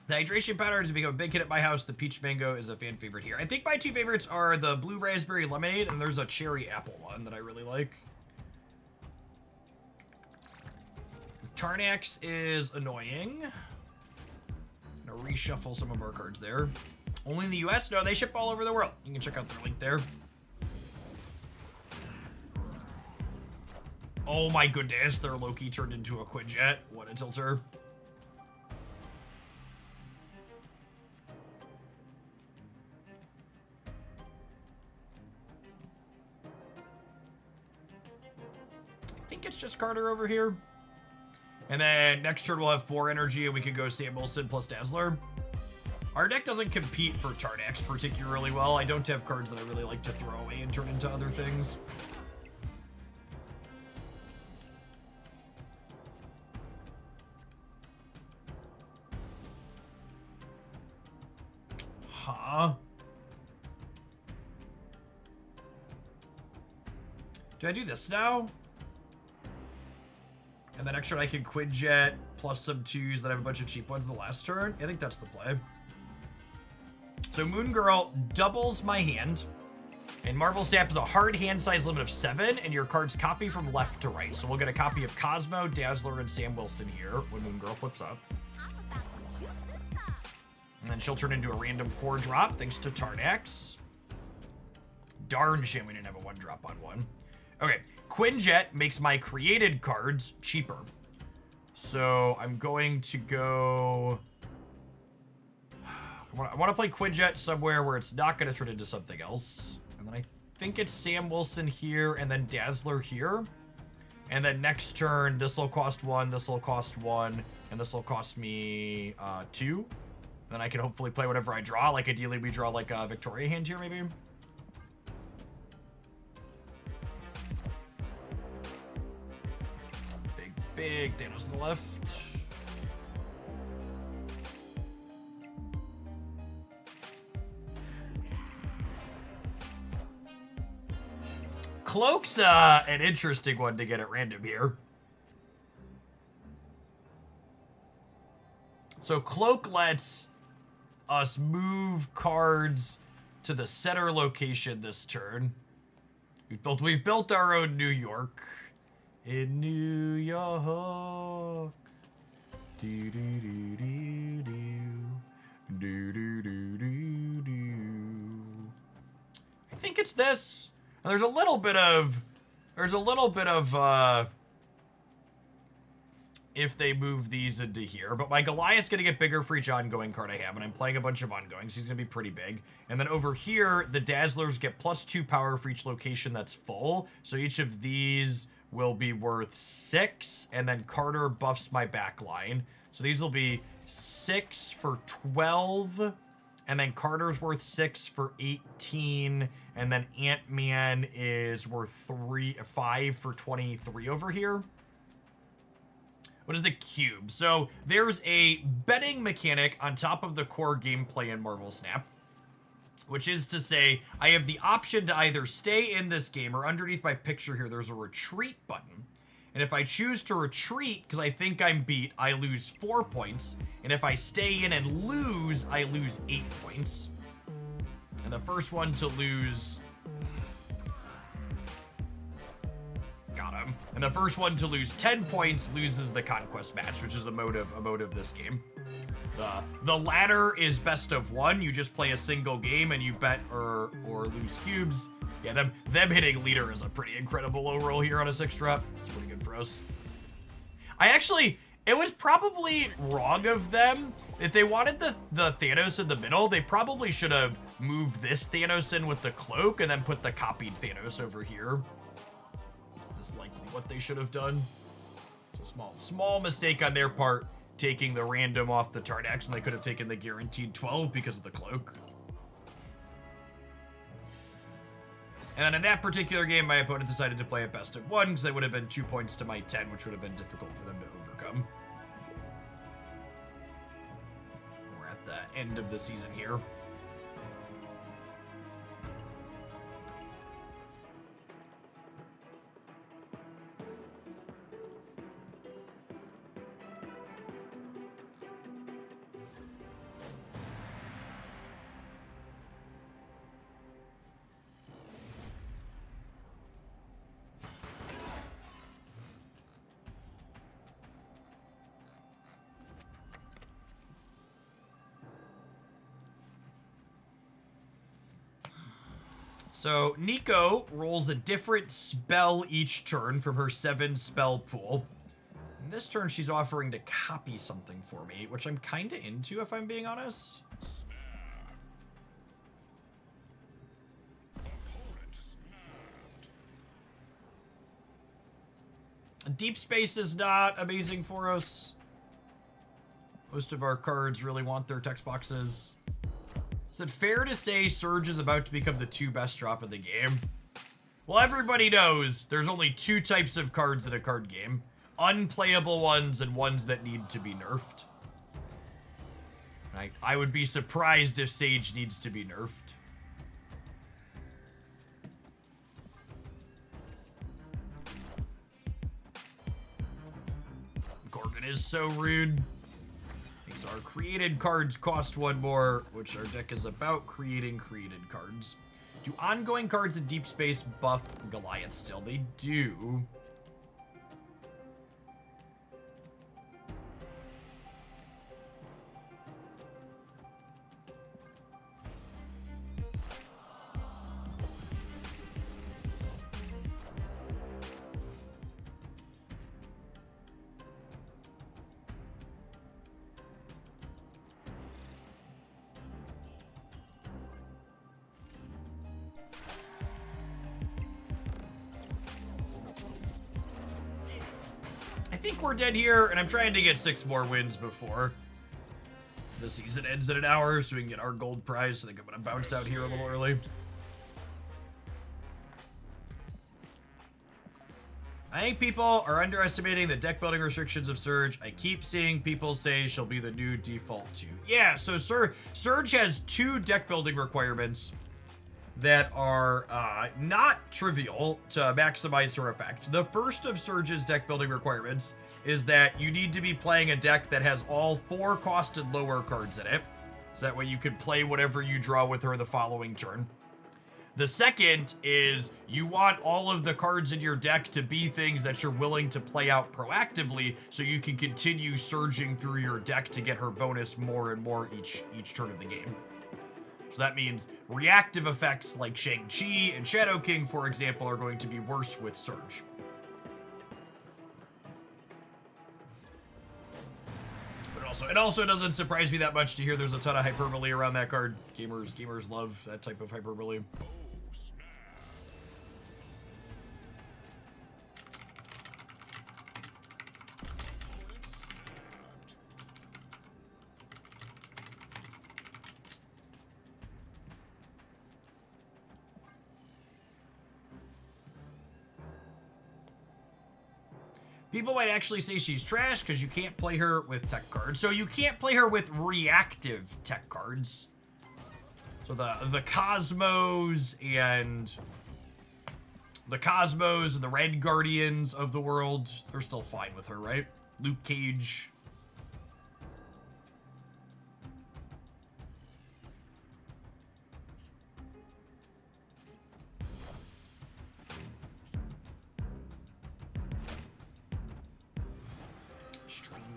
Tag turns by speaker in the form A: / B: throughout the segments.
A: The hydration powder has become a big hit at my house. The peach mango is a fan favorite here. I think my two favorites are the blue raspberry lemonade, and there's a cherry apple one that I really like. Tarnax is annoying. I'm gonna reshuffle some of our cards there. Only in the US? No, they ship all over the world. You can check out their link there. Oh my goodness, their Loki turned into a Quinjet. What a tilter. I think it's just Carter over here. And then next turn we'll have 4 energy and we can go Sam Wilson plus Dazzler. Our deck doesn't compete for Tarnax particularly well. I don't have cards that I really like to throw away and turn into other things. Huh? Do I do this now? And then next turn I can Quinjet plus some 2s that have a bunch of cheap ones the last turn. I think that's the play. So Moon Girl doubles my hand. And Marvel Snap is a hard hand size limit of 7, and your cards copy from left to right. So we'll get a copy of Cosmo, Dazzler, and Sam Wilson here when Moon Girl flips up. And then she'll turn into a random 4-drop thanks to Tarnax. Darn shame we didn't have a 1-drop on one. Okay, Quinjet makes my created cards cheaper. So I'm going to go... I want to play Quinjet somewhere where it's not going to turn into something else. And then I think it's Sam Wilson here and then Dazzler here. And then next turn, this will cost 1, this will cost 1, and this will cost me 2. Then I can hopefully play whatever I draw. Like ideally we draw like a Victoria hand here maybe. Big Thanos on the left. Cloak's an interesting one to get at random here. So Cloak lets us move cards to the center location this turn. We've built our own New York. In New York. Do do do do do. Do do do do do. I think it's this. And there's a little bit of if they move these into here. But my Goliath's gonna get bigger for each ongoing card I have, and I'm playing a bunch of ongoings. He's gonna be pretty big. And then over here, the Dazzlers get +2 power for each location that's full. So each of these will be worth 6, and then Carter buffs my back line. So these will be 6 for 12, and then Carter's worth 6 for 18, and then Ant-Man is worth 5 for 23 over here. What is the cube? So there's a betting mechanic on top of the core gameplay in Marvel Snap, which is to say, I have the option to either stay in this game, or underneath my picture here, there's a retreat button. And if I choose to retreat, because I think I'm beat, I lose 4 points. And if I stay in and lose, I lose 8 points. And the first one to lose... Got him. And the first one to lose 10 points loses the conquest match, which is a mode of this game. The latter is best of 1. You just play a single game and you bet or lose cubes. Yeah, them hitting leader is a pretty incredible low roll here on a 6-drop. It's pretty good for us. It was probably wrong of them. If they wanted the Thanos in the middle, they probably should have moved this Thanos in with the cloak and then put the copied Thanos over here. That's likely what they should have done. It's a small mistake on their part, taking the random off the Tarnax, and they could have taken the guaranteed 12 because of the cloak. And then in that particular game, my opponent decided to play a best of 1 because they would have been 2 points to my 10, which would have been difficult for them to overcome. We're at the end of the season here. So Nico rolls a different spell each turn from her 7 spell pool. And this turn she's offering to copy something for me, which I'm kind of into if I'm being honest. Deep space is not amazing for us. Most of our cards really want their text boxes. Is it fair to say Surge is about to become the 2 best drop in the game? Well, everybody knows there's only 2 types of cards in a card game. Unplayable ones and ones that need to be nerfed. I would be surprised if Sage needs to be nerfed. Gorgon is so rude. Makes our created cards cost 1 more, which our deck is about creating created cards. Do ongoing cards in deep space buff Goliath still? They do. I think we're dead here, and I'm trying to get 6 more wins before the season ends in an hour so we can get our gold prize. I think I'm going to bounce out here a little early. I think people are underestimating the deck building restrictions of Surge. I keep seeing people say she'll be the new default 2. Yeah, so Surge has 2 deck building requirements that are not trivial to maximize her effect. The first of Surge's deck building requirements is that you need to be playing a deck that has all 4 cost and lower cards in it. So that way you can play whatever you draw with her the following turn. The second is you want all of the cards in your deck to be things that you're willing to play out proactively so you can continue surging through your deck to get her bonus more and more each turn of the game. So that means reactive effects like Shang-Chi and Shadow King, for example, are going to be worse with Surge. But it also doesn't surprise me that much to hear there's a ton of hyperbole around that card. Gamers love that type of hyperbole. People might actually say she's trash because you can't play her with tech cards. So you can't play her with reactive tech cards. So the Cosmos and the Red Guardians of the world, they're still fine with her, right? Luke Cage.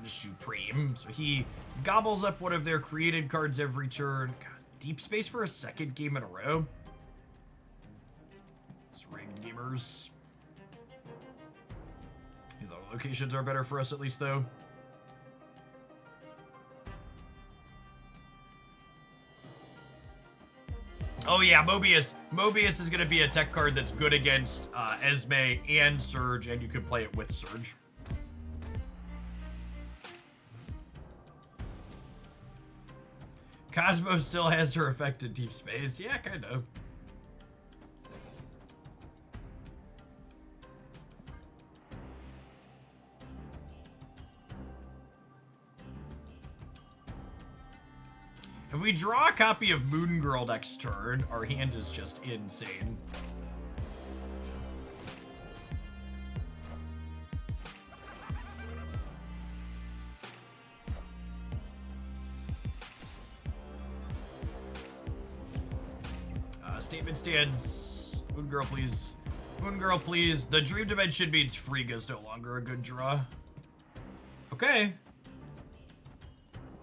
A: Supreme. So he gobbles up one of their created cards every turn. God, deep space for a second game in a row. It's rigged, gamers. The locations are better for us at least, though. Oh yeah, Mobius. Mobius is going to be a tech card that's good against Esme and Surge, and you can play it with Surge. Cosmo still has her effect in deep space. Yeah, kind of. If we draw a copy of Moon Girl next turn, our hand is just insane. Statement stands. Moon Girl, please. Moon Girl, please. The Dream Dimension means Frigga's no longer a good draw. Okay.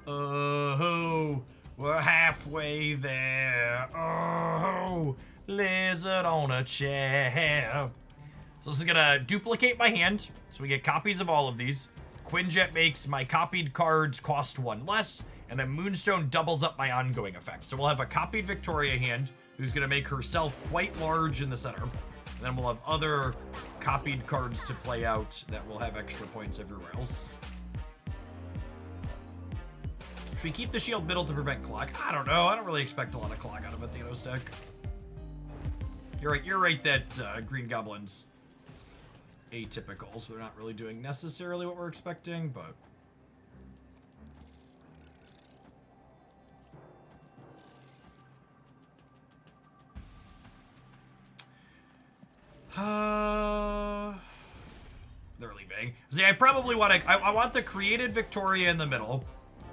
A: Oh, we're halfway there. Oh, Lizard on a chair. So this is gonna duplicate my hand. So we get copies of all of these. Quinjet makes my copied cards cost 1 less. And then Moonstone doubles up my ongoing effect. So we'll have a copied Victoria hand who's gonna make herself quite large in the center. And then we'll have other copied cards to play out that will have extra points everywhere else. Should we keep the shield middle to prevent clock? I don't know. I don't really expect a lot of clock out of a Thanos deck. You're right that Green Goblin's atypical, so they're not really doing necessarily what we're expecting, but... They're leaving. See, I probably want to... I want the created Victoria in the middle,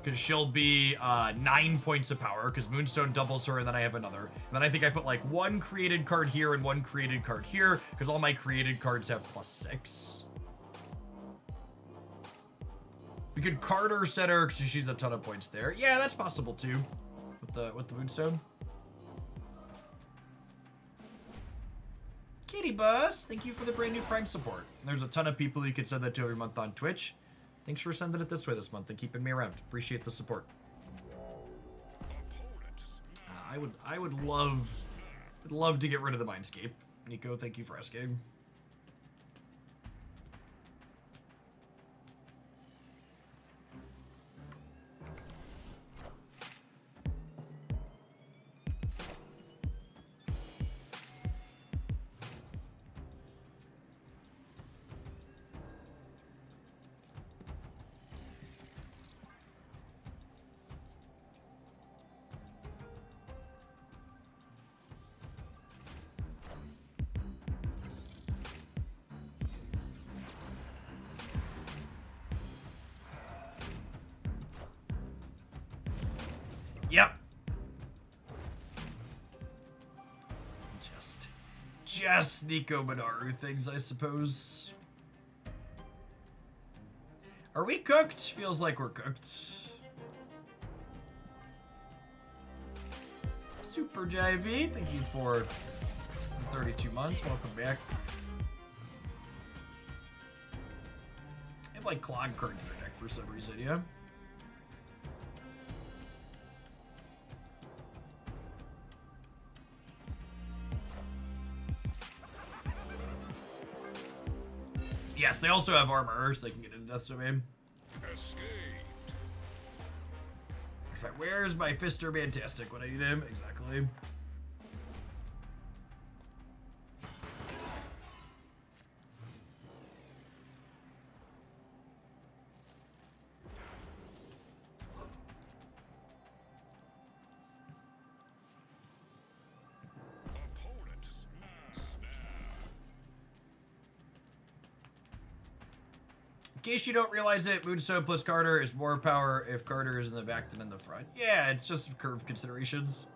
A: because she'll be 9 points of power, because Moonstone doubles her, and then I have another. And then I think I put like 1 created card here and 1 created card here, because all my created cards have +6. We could card her, set her, because she's a ton of points there. Yeah, that's possible too, with the Moonstone. Kitty Bus, thank you for the brand new Prime support. There's a ton of people you can send that to every month on Twitch. Thanks for sending it this way this month and keeping me around. Appreciate the support. I would love to get rid of the Mindscape. Nico, thank you for asking. Yep. Just Nico Minaru things, I suppose. Are we cooked? Feels like we're cooked. Super JV, thank you for 32 months. Welcome back. I have like Clog cards in the deck for some reason, yeah? Yes, they also have armor, so they can get into Death Domain. Escaped. Where's my Fister Mantastic when I need him? Exactly. In case you don't realize it, Moonstone plus Carter is more power if Carter is in the back than in the front. Yeah, it's just curve considerations.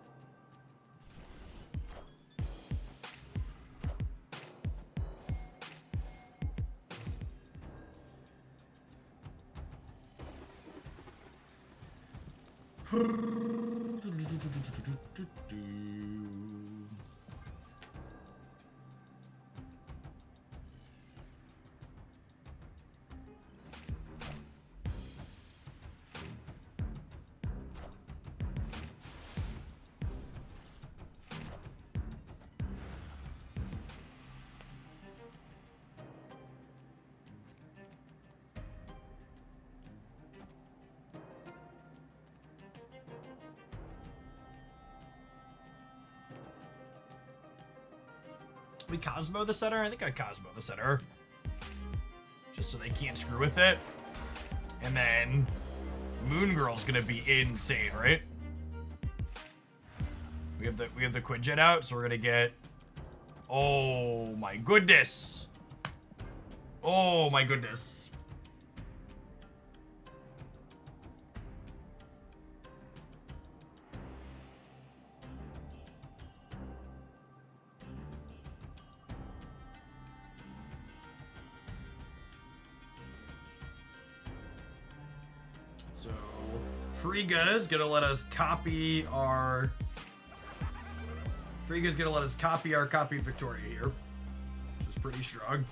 A: We Cosmo the center? I think I Cosmo the center. Just so they can't screw with it. And then Moon Girl's gonna be insane, right? We have the Quinjet out, so we're gonna get... Oh my goodness! Oh my goodness. So, Frigga is gonna let us copy our Frigga's gonna let us copy our copied Victoria here, which is pretty strong.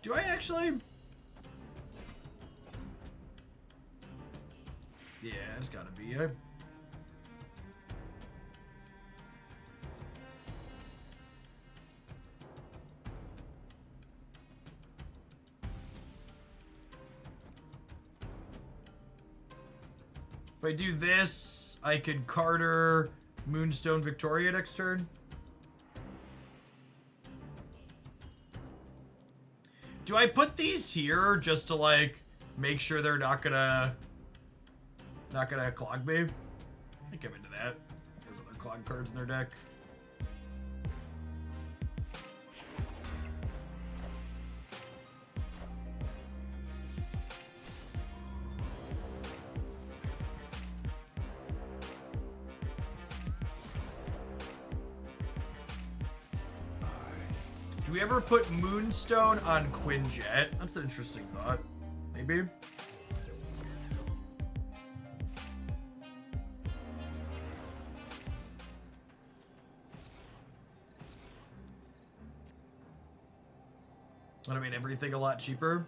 A: Do I actually? Yeah, it's gotta be. If I do this, I could Carter Moonstone Victoria next turn. Do I put these here just to like make sure they're not gonna clog me? I think I'm into that. There's other clog cards in their deck. Do we ever put Moonstone on Quinjet? That's an interesting thought. Maybe. Would have made everything a lot cheaper.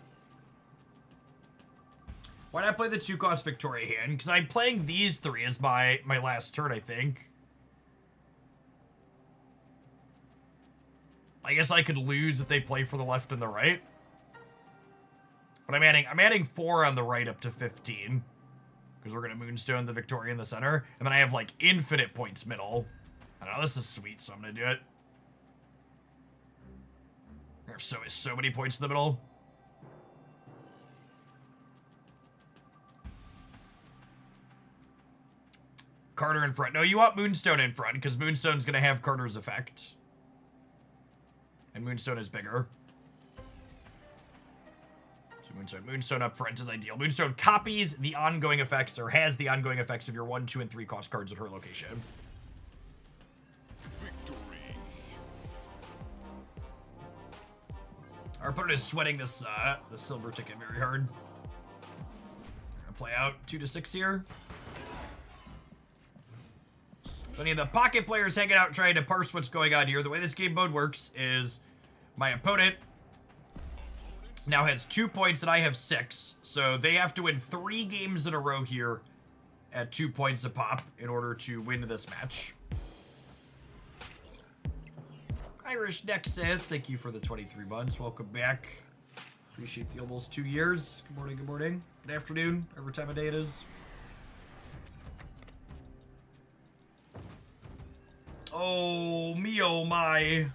A: Why not play the 2-cost Victoria hand? Because I'm playing these 3 as my last turn, I think. I guess I could lose if they play for the left and the right. But I'm adding 4 on the right up to 15. Because we're gonna Moonstone the Victoria in the center. And then I have like infinite points middle. I don't know, this is sweet, so I'm gonna do it. There's so many points in the middle. Carter in front. No, you want Moonstone in front, because Moonstone's gonna have Carter's effect. And Moonstone is bigger. So Moonstone up front is ideal. Moonstone copies the ongoing effects, or has the ongoing effects of your 1, 2, and 3 cost cards at her location. Victory. Our opponent is sweating this the silver ticket very hard. Gonna play out 2 to 6 here. So any of the pocket players hanging out trying to parse what's going on here. The way this game mode works is my opponent now has 2 points and I have 6. So they have to win 3 games in a row here at 2 points a pop in order to win this match. Irish Nexus, thank you for the 23 months. Welcome back. Appreciate the almost 2 years. Good morning, good morning. Good afternoon, whatever time of day it is. Oh, me oh my.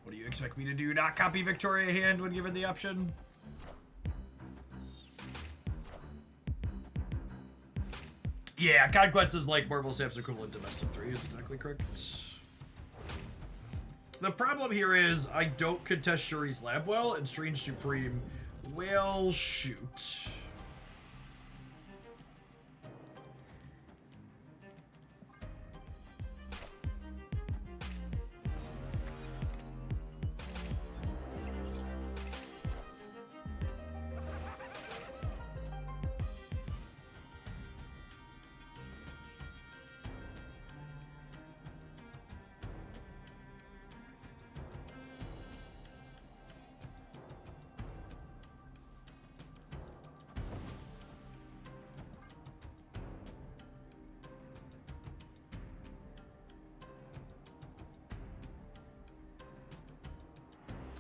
A: What do you expect me to do? Not copy Victoria hand when given the option? Yeah, Conquest is like Marvel Snap's equivalent to Best of 3 is exactly correct. The problem here is I don't contest Shuri's Lab well, and Strange Supreme will shoot.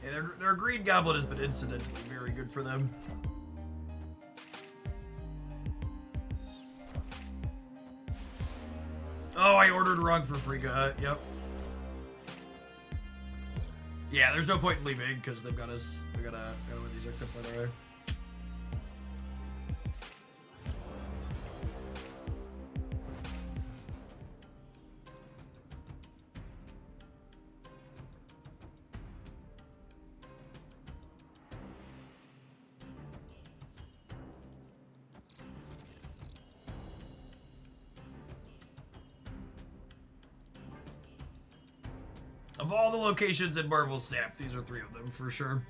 A: Yeah, their Green Goblin has been incidentally very good for them. Oh, I ordered wrong for Frigga. Yep. Yeah, there's no point in leaving because they've got us. We gotta win these except by the way. Of all the locations in Marvel Snap, these are 3 of them for sure.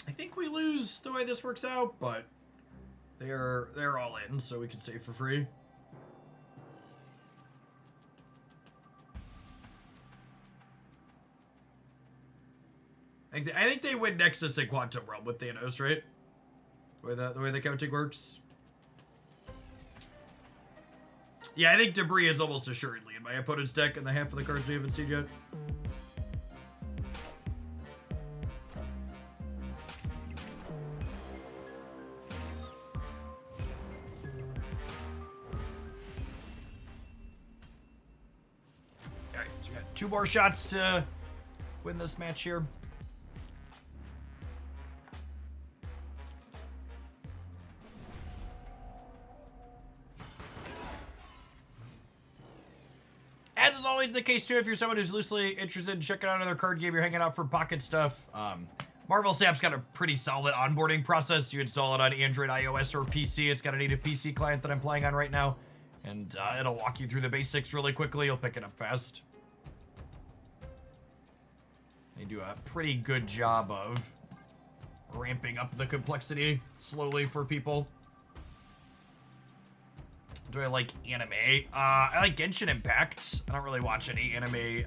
A: I think we lose the way this works out, but they're all in, so we can save for free. I think they win Nexus and Quantum Realm with Thanos, right? The way the counting works. Yeah, I think Debris is almost assuredly in my opponent's deck, and the half of the cards we haven't seen yet. Alright, so we got 2 more shots to win this match here. As is always the case, too, if you're someone who's loosely interested in checking out another card game, you're hanging out for pocket stuff, Marvel Snap's got a pretty solid onboarding process. You install it on Android, iOS, or PC. It's got a native PC client that I'm playing on right now, and it'll walk you through the basics really quickly. You'll pick it up fast. They do a pretty good job of ramping up the complexity slowly for people. Do I like anime? I like Genshin Impact. I don't really watch any anime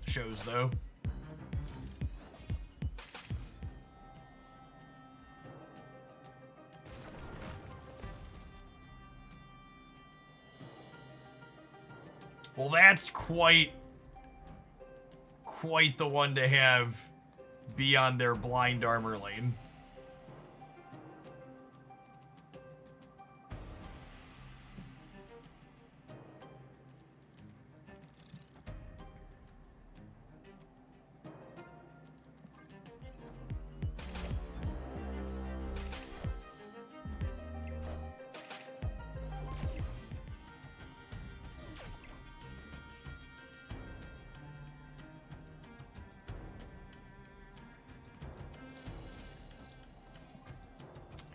A: shows, though. Well, that's quite the one to have be on their blind armor lane.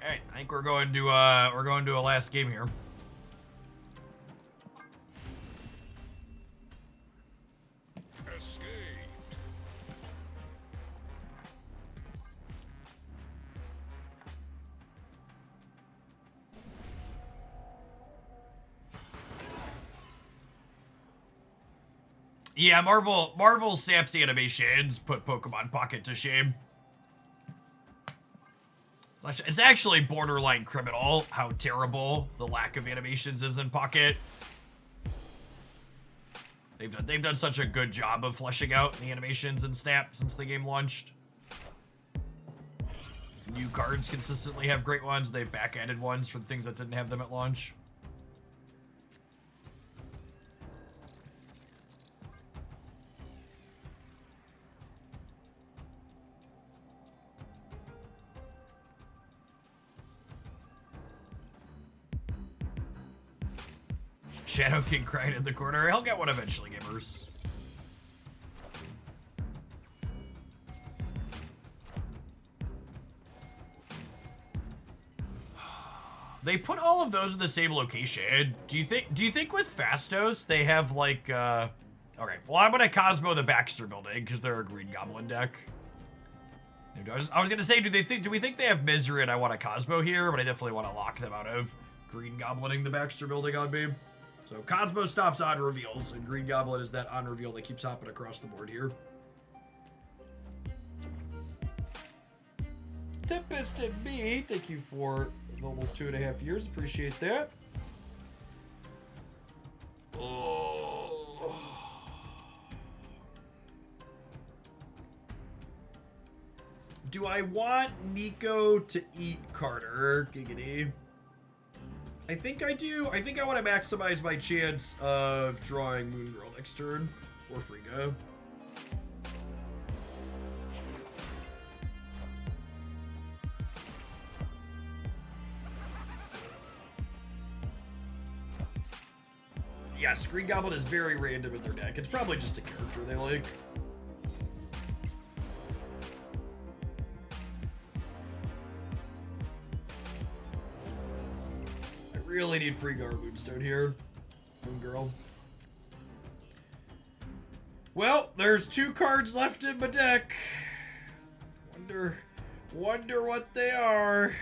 A: Alright, I think we're going to a last game here.
B: Escape.
A: Yeah, Marvel Snap's animations put Pokemon Pocket to shame. It's actually borderline criminal how terrible the lack of animations is in Pocket. They've done such a good job of fleshing out the animations in Snap since the game launched. New cards consistently have great ones. They've back-added ones for the things that didn't have them at launch. Shadow King crying in the corner. He'll get one eventually, gamers. They put all of those in the same location. Do you think with Fastos they have like okay, well I'm gonna Cosmo the Baxter building because they're a Green Goblin deck. I was gonna say, do we think they have Misery and I want a Cosmo here, but I definitely want to lock them out of Green Goblining the Baxter building on me. So Cosmo stops on reveals, and Green Goblin is that on reveal that keeps hopping across the board here. Tempest and me, thank you for almost 2.5 years. Appreciate that. Oh. Do I want Nico to eat Carter? Giggity. I think I do. I think I want to maximize my chance of drawing Moon Girl next turn, or Frigga. yes, Green Goblin is very random in their deck. It's probably just a character they like. I really need Frigga or Moonstone here. Moon Girl. Well, there's 2 cards left in my deck. Wonder what they are.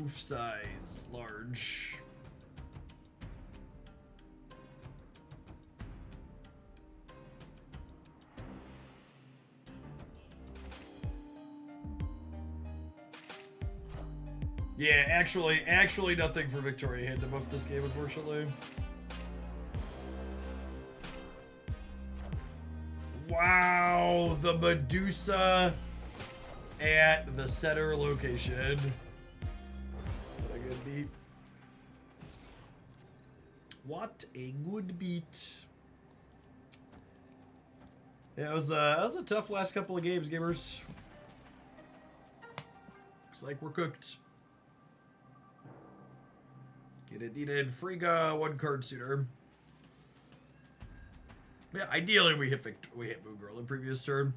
A: Oof size, large. Yeah, actually nothing for Victoria hand to buff this game, unfortunately. Wow, the Medusa at the center location. What a good beat. What a good beat. Yeah, it was a tough last couple of games, gamers. Looks like we're cooked. Get it needed. Frigga, 1 card sooner. Yeah, ideally we hit Moon Girl in previous turn.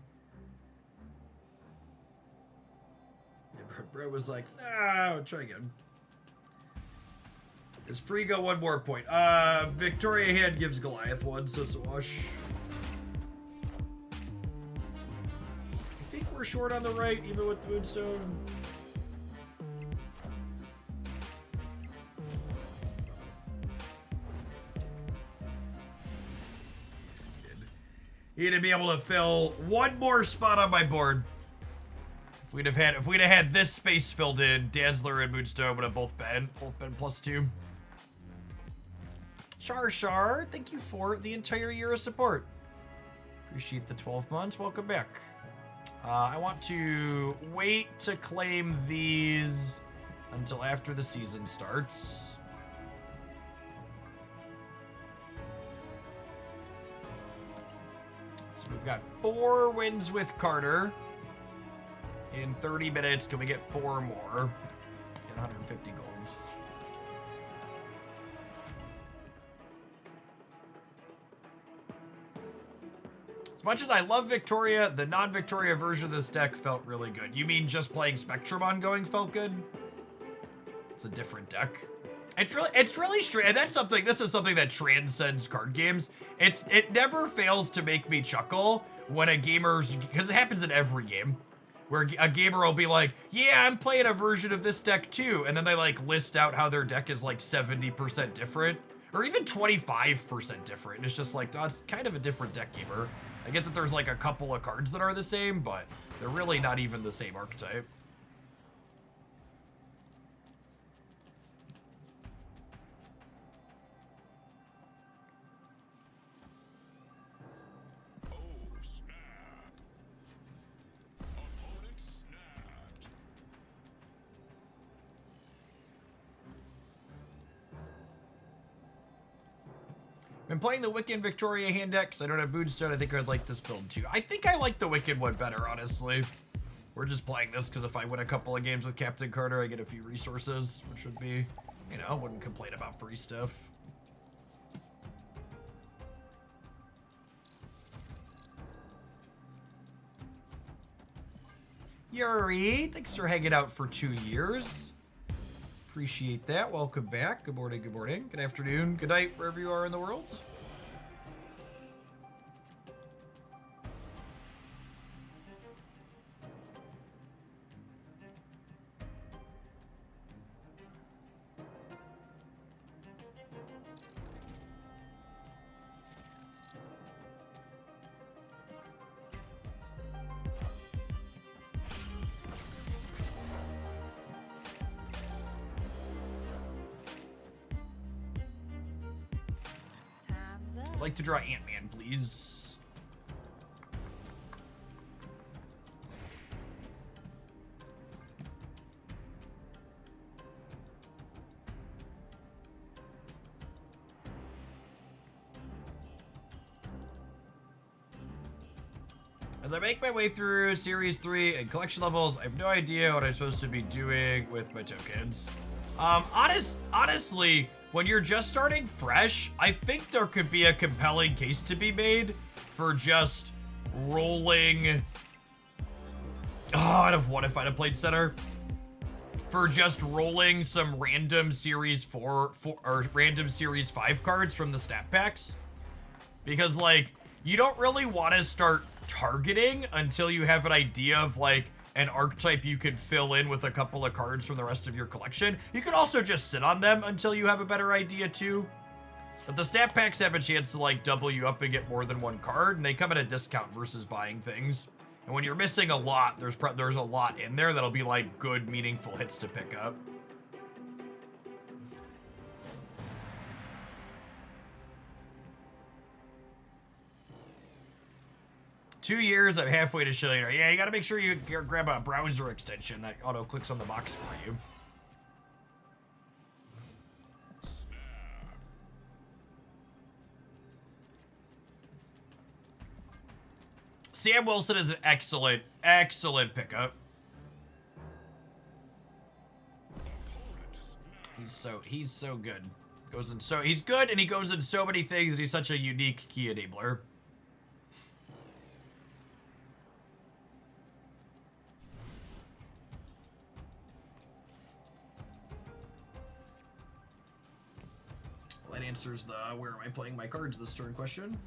A: Yeah, Brett was like, nah, try again. Is Frigga 1 more point? Victoria hand gives Goliath 1, so it's a wash. I think we're short on the right, even with the Moonstone. Need to be able to fill 1 more spot on my board. If we'd have had this space filled in, Dazzler and Moonstone would have both been +2. Shar, thank you for the entire year of support. Appreciate the 12 months. Welcome back. I want to wait to claim these until after the season starts. We've got 4 wins with Carter. In 30 minutes, can we get 4 more? Get 150 golds. As much as I love Victoria, the non-Victoria version of this deck felt really good. You mean just playing Spectrum ongoing felt good? It's a different deck. It's really strange, and this is something that transcends card games. It never fails to make me chuckle when a gamer's, because it happens in every game, where a gamer will be like, yeah, I'm playing a version of this deck too, and then they like list out how their deck is like 70% different, or even 25% different, and it's just like, oh, it's kind of a different deck, gamer. I get that there's like a couple of cards that are the same, but they're really not even the same archetype. Been playing the Wiccan Victoria hand deck because I don't have Moonstone. I think I'd like this build too. I think I like the Wiccan one better, honestly. We're just playing this because if I win a couple of games with Captain Carter, I get a few resources, which would be, you know, wouldn't complain about free stuff. Yuri, thanks for hanging out for 2 years. Appreciate that. Welcome back. Good morning, good afternoon, good night, wherever you are in the world. I'd like to draw Ant-Man, please. As I make my way through Series 3 and collection levels, I have no idea what I'm supposed to be doing with my tokens. Honestly, when you're just starting fresh, I think there could be a compelling case to be made for just rolling... Oh, I'd have won if I'd have played center. For just rolling some random Series 4 or random Series 5 cards from the stat packs. Because, like, you don't really want to start targeting until you have an idea of, like, an archetype you can fill in with a couple of cards from the rest of your collection. You can also just sit on them until you have a better idea, too. But the stat packs have a chance to, like, double you up and get more than one card, and they come at a discount versus buying things. And when you're missing a lot, there's a lot in there that'll be, like, good, meaningful hits to pick up. Two years, I'm halfway to Shillionaire. Yeah, you gotta make sure you grab a browser extension that auto-clicks on the box for you. Sam Wilson is an excellent, excellent pickup. He's so good. He's good, and he goes in so many things, and he's such a unique key enabler. Well, that answers the where am I playing my cards this turn question.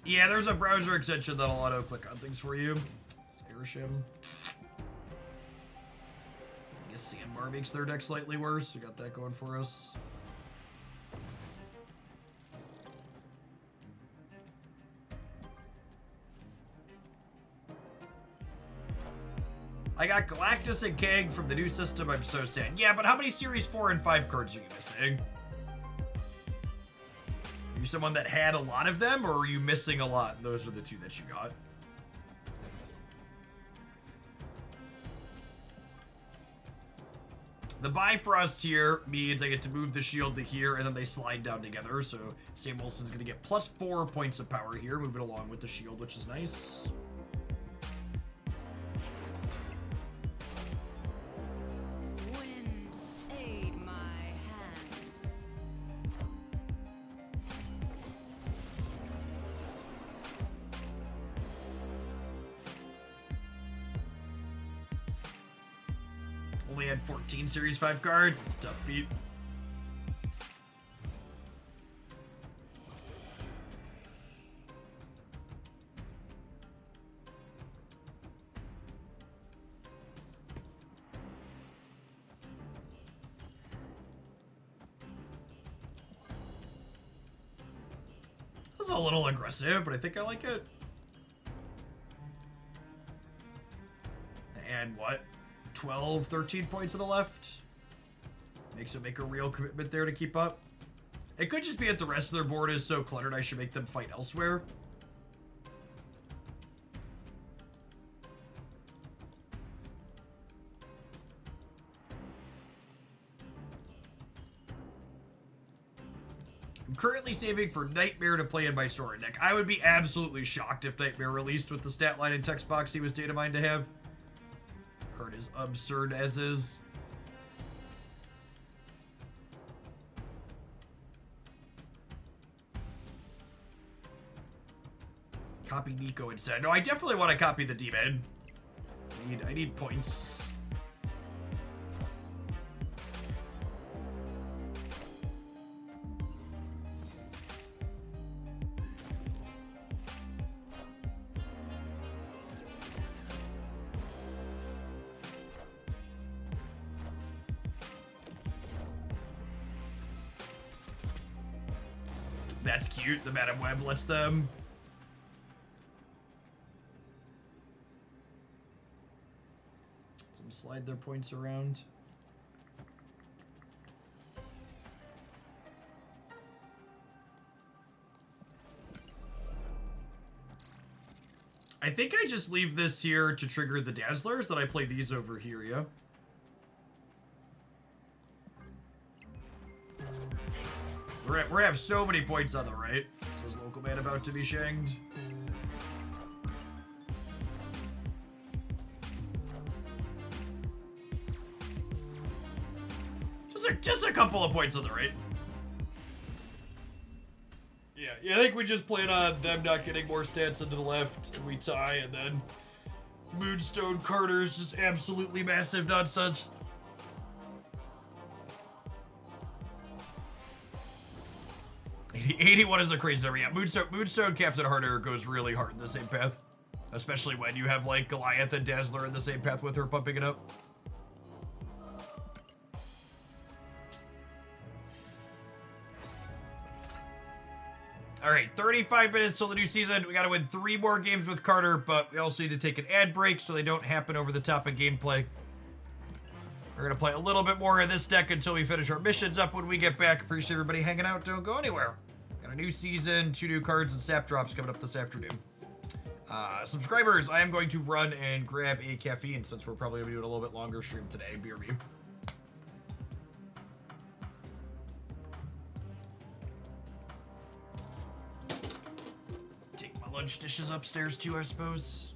A: Yeah, there's a browser extension that'll auto-click on things for you. It's Airshim. I guess Sandbar makes their deck slightly worse. We got that going for us. I got Galactus and Kang from the new system. I'm so sad. Yeah, but how many Series 4 and 5 cards are you missing? Are you someone that had a lot of them, or are you missing a lot? Those are the two that you got. The Bifrost here means I get to move the shield to here, and then they slide down together. So Sam Wilson's going to get +4 points of power here, move it along with the shield, which is nice. Only had 14 Series 5 cards. It's a tough beat. This is a little aggressive, but I think I like it. And what? 12, 13 points to the left. Makes it make a real commitment there to keep up. It could just be that the rest of their board is so cluttered I should make them fight elsewhere. I'm currently saving for Nightmare to play in my Sora deck. I would be absolutely shocked if Nightmare released with the stat line and text box he was data mined to have. Card is absurd as is. Copy Nico instead. No, I definitely want to copy the demon. I need points. That's cute. The Madam Web lets them. Some slide their points around. I think I just leave this here to trigger the Dazzlers, that I play these over here, yeah? We're gonna have so many points on the right. So is Local Man about to be shanged? just a couple of points on the right. Yeah, I think we just plan on them not getting more stats into the left, and we tie, and then Moonstone Carter is just absolutely massive nonsense. $81 is a crazy number. Yeah, Moonstone Captain Harder goes really hard in the same path. Especially when you have, like, Goliath and Dazzler in the same path with her pumping it up. Alright, 35 minutes till the new season. We gotta win 3 more games with Carter, but we also need to take an ad break so they don't happen over the top of gameplay. We're gonna play a little bit more of this deck until we finish our missions up when we get back. Appreciate everybody hanging out. Don't go anywhere. Got a new season, 2 new cards, and sap drops coming up this afternoon. Subscribers, I am going to run and grab a caffeine since we're probably gonna be doing a little bit longer stream today. BRB. Take my lunch dishes upstairs too, I suppose.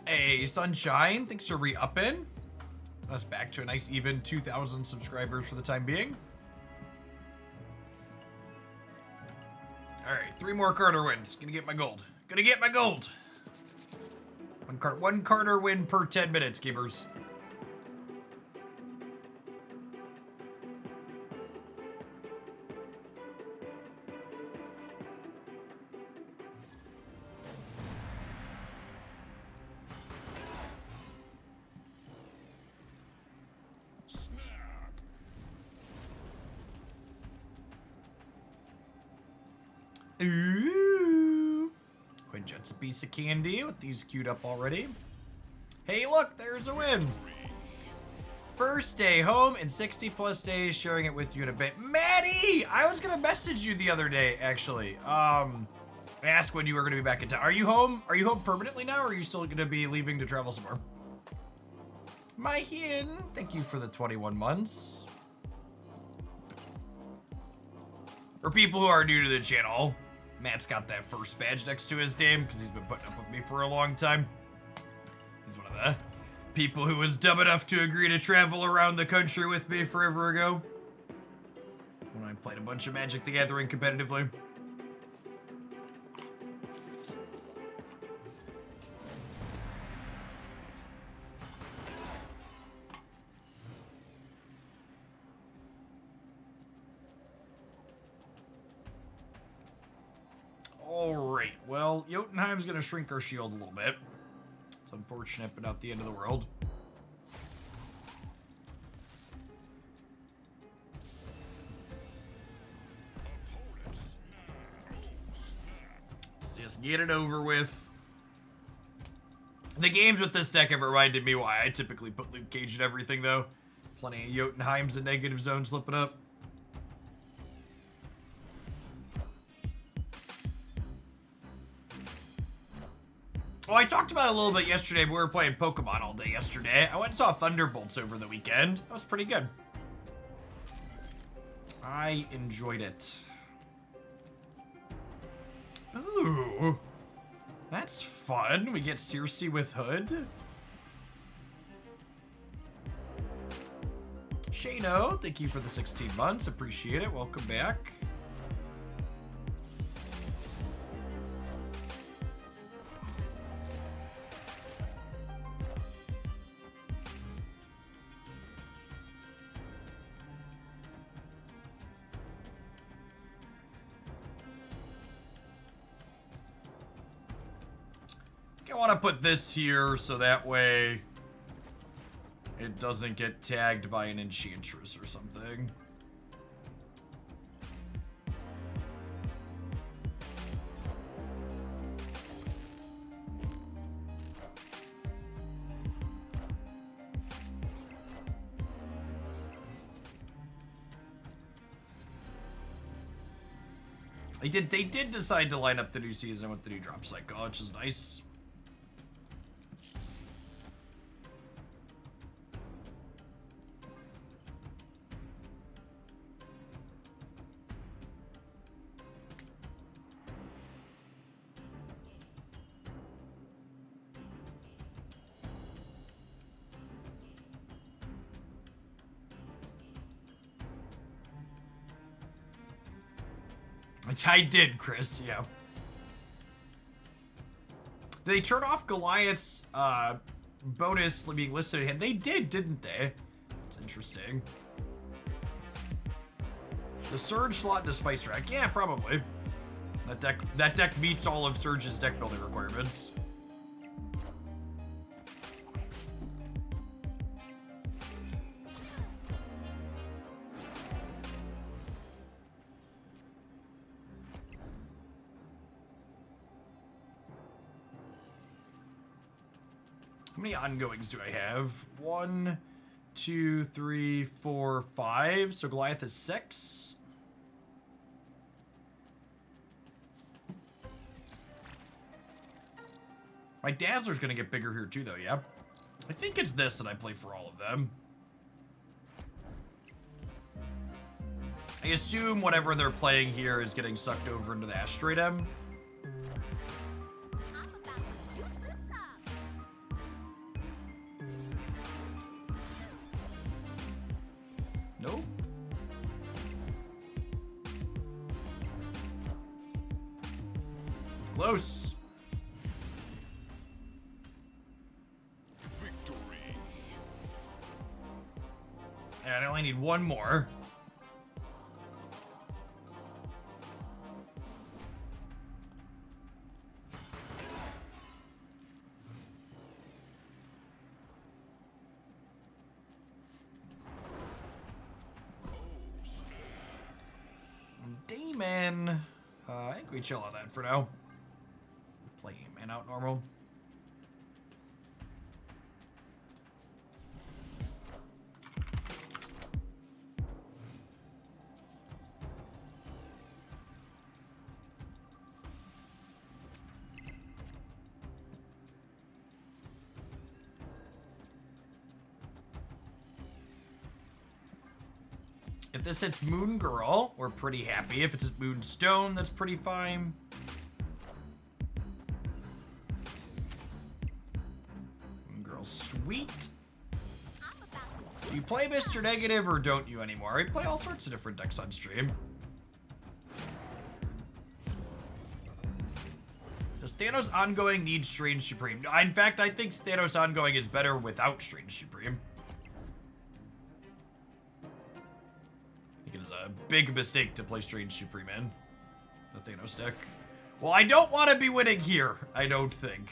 A: Hey, Sunshine, thanks for re-upping. Us back to a nice even 2,000 subscribers for the time being. Alright, 3 more Carter wins. Gonna get my gold. Gonna get my gold! One Carter win per 10 minutes, gamers. Ooh. Quinjet's a piece of candy with these queued up already. Hey, look, there's a win. First day home in 60 plus days, sharing it with you in a bit. Maddie, I was gonna message you the other day, actually. Ask when you were gonna be back in town. Are you home? Are you home permanently now, or are you still gonna be leaving to travel somewhere? My hin, thank you for the 21 months. For people who are new to the channel, Matt's got that first badge next to his name because he's been putting up with me for a long time. He's one of the people who was dumb enough to agree to travel around the country with me forever ago when I played a bunch of Magic the Gathering competitively. Alright, well, Jotunheim's gonna shrink our shield a little bit. It's unfortunate, but not the end of the world. Just get it over with. The games with this deck have reminded me why I typically put Luke Cage in everything, though. Plenty of Jotunheims and negative zones slipping up. Oh, I talked about it a little bit yesterday, but we were playing Pokemon all day yesterday. I went and saw Thunderbolts over the weekend. That was pretty good. I enjoyed it. Ooh. That's fun. We get Circe with Hood. Shano, thank you for the 16 months. Appreciate it. Welcome back. I want to put this here so that way it doesn't get tagged by an enchantress or something. They did decide to line up the new season with the new drop cycle, which is nice. Which I did, Chris, yeah. Did they turn off Goliath's bonus being listed in hand? They did, didn't they? It's interesting. The Surge slot into Spice Rack. Yeah, probably. That deck meets all of Surge's deck building requirements. How many ongoings do I have? 1, 2, 3, 4, 5. So Goliath is 6. My Dazzler's gonna get bigger here too, though, yeah? I think it's this that I play for all of them. I assume whatever they're playing here is getting sucked over into the Asteroid M. Nope. Close.
B: Victory.
A: And I only need one more. Damon. I think we chill on that for now. Play man out normal. If this hits Moon Girl, we're pretty happy. If it's Moonstone, that's pretty fine. Moon Girl, sweet. Do you play Mr. Negative or don't you anymore? I play all sorts of different decks on stream. Does Thanos Ongoing need Strange Supreme? In fact, I think Thanos Ongoing is better without Strange Supreme. It is a big mistake to play Strange Supreme in the Thanos deck. Well, I don't want to be winning here, I don't think.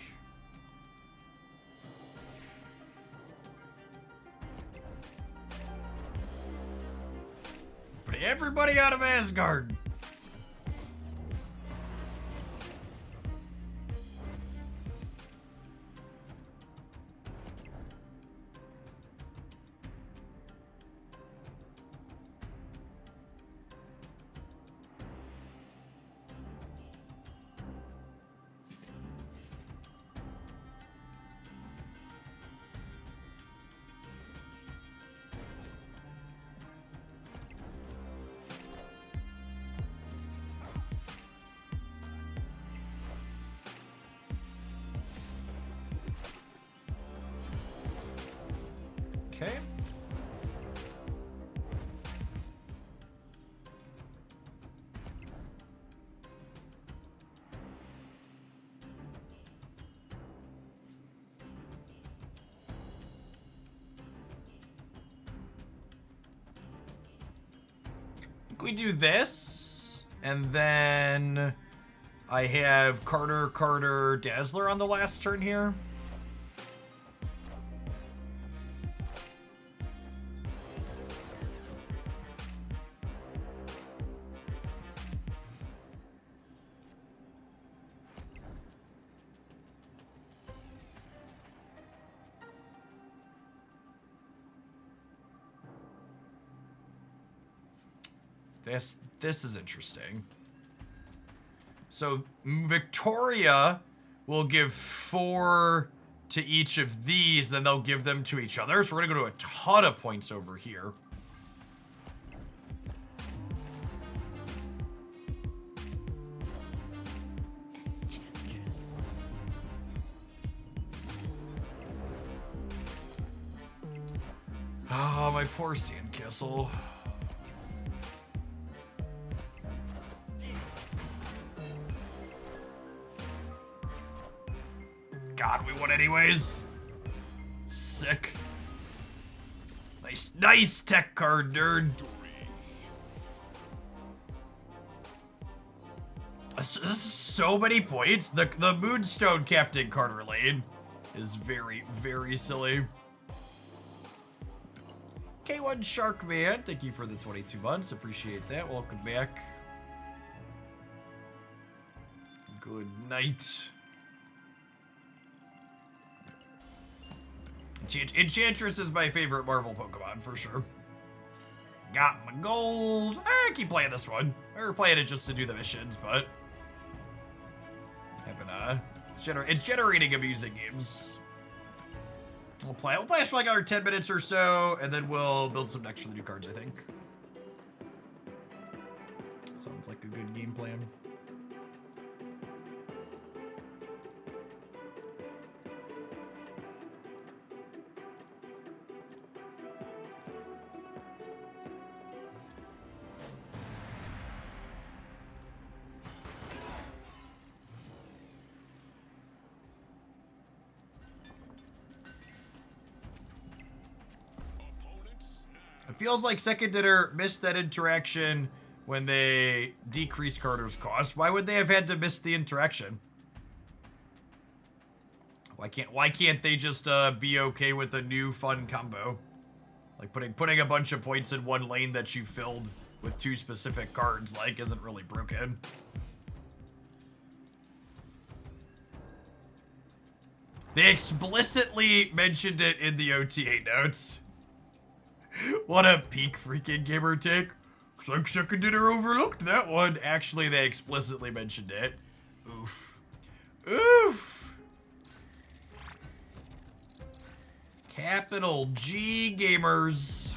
A: Put everybody out of Asgard. Okay. We do this, and then I have Carter, Dazzler on the last turn here. This is interesting. So Victoria will give 4 to each of these, then they'll give them to each other. So we're gonna go to a ton of points over here. Oh, my poor Sandcastle. God, we won anyways. Sick. Nice tech card, nerd. This is so many points. The Moonstone Captain Carter lane is very, very silly. K1 Shark Man, thank you for the 22 months. Appreciate that. Welcome back. Good night. Enchantress is my favorite Marvel Pokemon for sure. Got my gold. I keep playing this one. We were playing it just to do the missions, but it's generating amusing games. We'll play it for like another 10 minutes or so, and then we'll build some decks for the new cards, I think. Sounds like a good game plan. Feels like Second Dinner missed that interaction when they decreased Carter's cost. Why would they have had to miss the interaction? Why can't they just be okay with a new fun combo? Like putting a bunch of points in one lane that you filled with 2 specific cards like isn't really broken. They explicitly mentioned it in the OTA notes. What a peak freaking gamer take. Looks like Second Dinner overlooked that one. Actually, they explicitly mentioned it. Oof. Oof. Capital G gamers.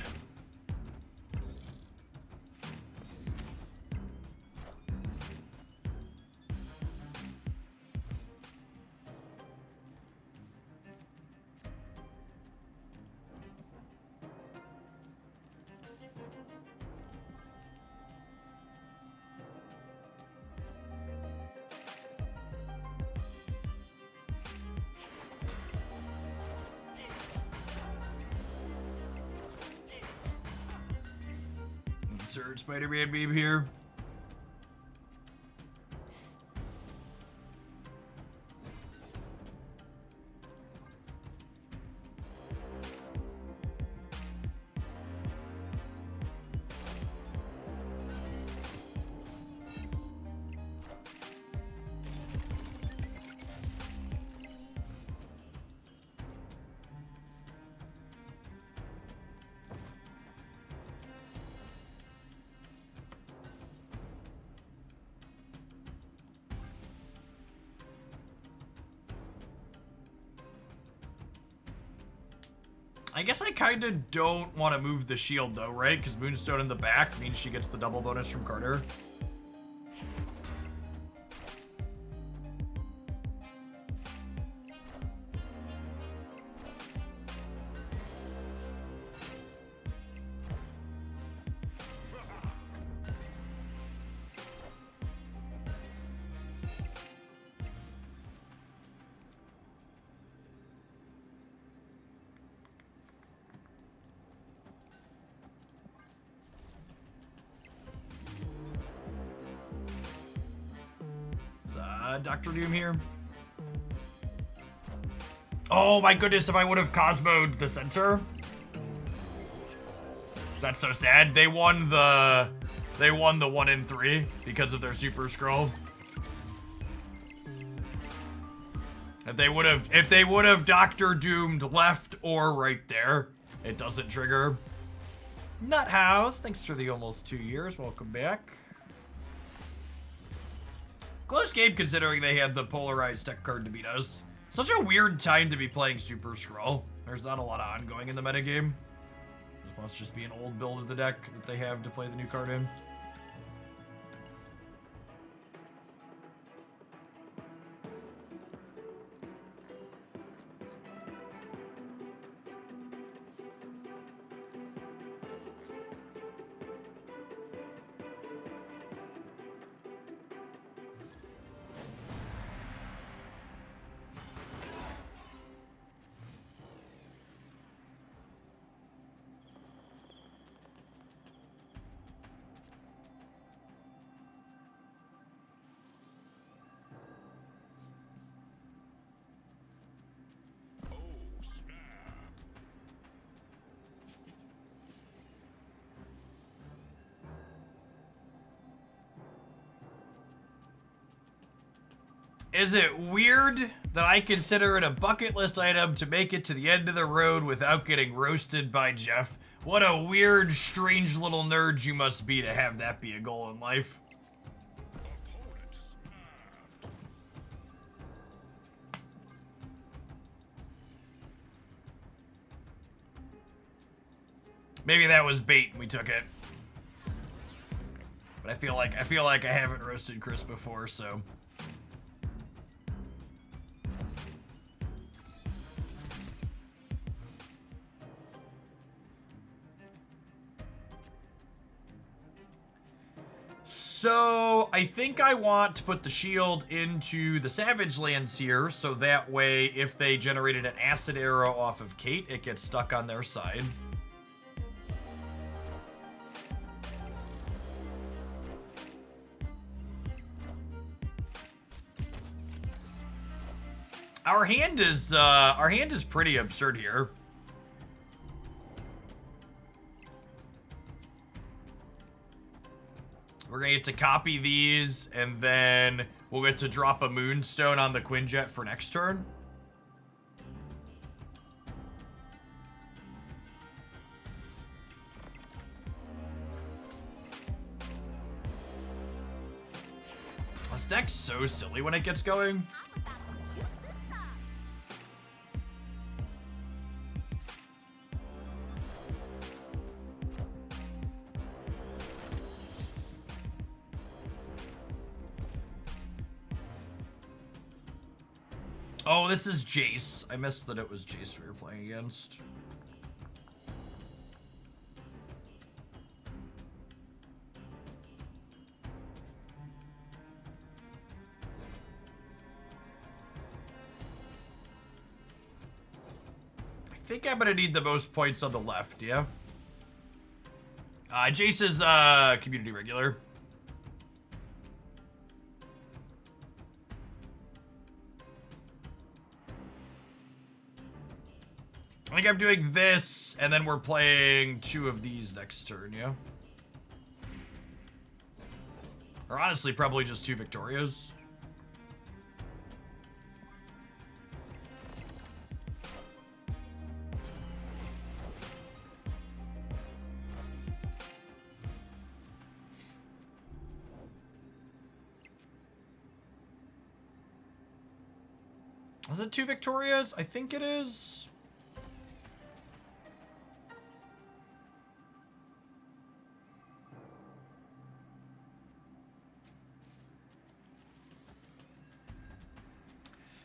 A: Insert Spider-Man meme here. I guess I kind of don't want to move the shield though, right? Because Moonstone in the back means she gets the double bonus from Carter. Dr. Doom here. Oh my goodness, if I would have Cosmo'd the center. That's so sad. They won the 1 in 3 because of their super scroll. If they would have Dr. Doomed left or right there, it doesn't trigger. Nuthouse, thanks for the almost 2 years. Welcome back. Close game considering they had the polarized tech card to beat us. Such a weird time to be playing Super Scroll. There's not a lot of ongoing in the metagame. This must just be an old build of the deck that they have to play the new card in. Is it weird that I consider it a bucket list item to make it to the end of the road without getting roasted by Jeff? What a weird, strange little nerd you must be to have that be a goal in life. Maybe that was bait and we took it. But I feel like I haven't roasted Chris before, so. So, I think I want to put the shield into the Savage Lands here, so that way, if they generated an acid arrow off of Kate, it gets stuck on their side. Our hand is pretty absurd here. We're gonna get to copy these, and then we'll get to drop a Moonstone on the Quinjet for next turn. This deck's so silly when it gets going. Oh, this is Jace. I missed that it was Jace we were playing against. I think I'm gonna need the most points on the left, yeah? Jace is community regular. I think I'm doing this, and then we're playing 2 of these next turn, yeah? Or honestly, probably just 2 Victorias. Is it 2 Victorias? I think it is.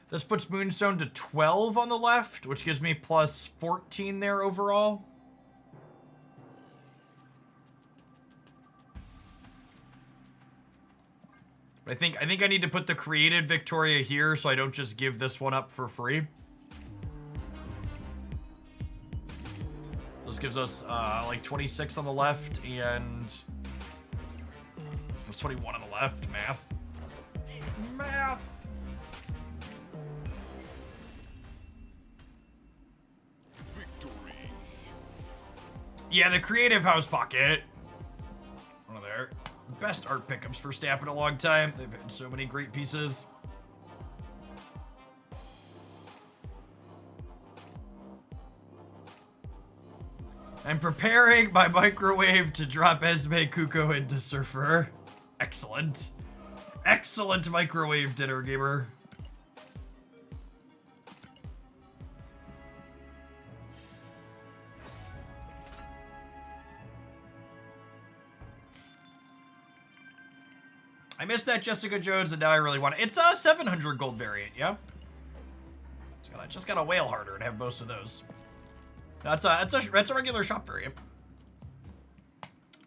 A: This puts Moonstone to 12 on the left, which gives me plus 14 there overall. But I think I need to put the created Victoria here so I don't just give this one up for free. This gives us like 26 on the left and 21 on the left. Math. Yeah, the Creative House Pocket. One of their best art pickups for Snap in a long time. They've had so many great pieces. I'm preparing my microwave to drop Esme Kuko into Surfer. Excellent. Excellent microwave dinner, gamer. I missed that Jessica Jones, and now I really want it. It's a 700 gold variant, yeah? Just gotta whale harder and have most of those. That's a regular shop variant.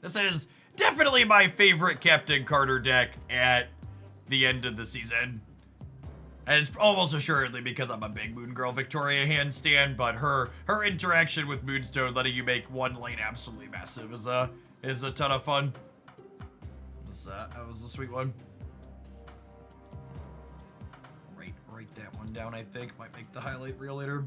A: This is definitely my favorite Captain Carter deck at the end of the season. And it's almost assuredly because I'm a big Moon Girl Victoria handstand, but her interaction with Moonstone letting you make one lane absolutely massive is a ton of fun. That was a sweet one. Write that one down, I think. Might make the highlight reel later.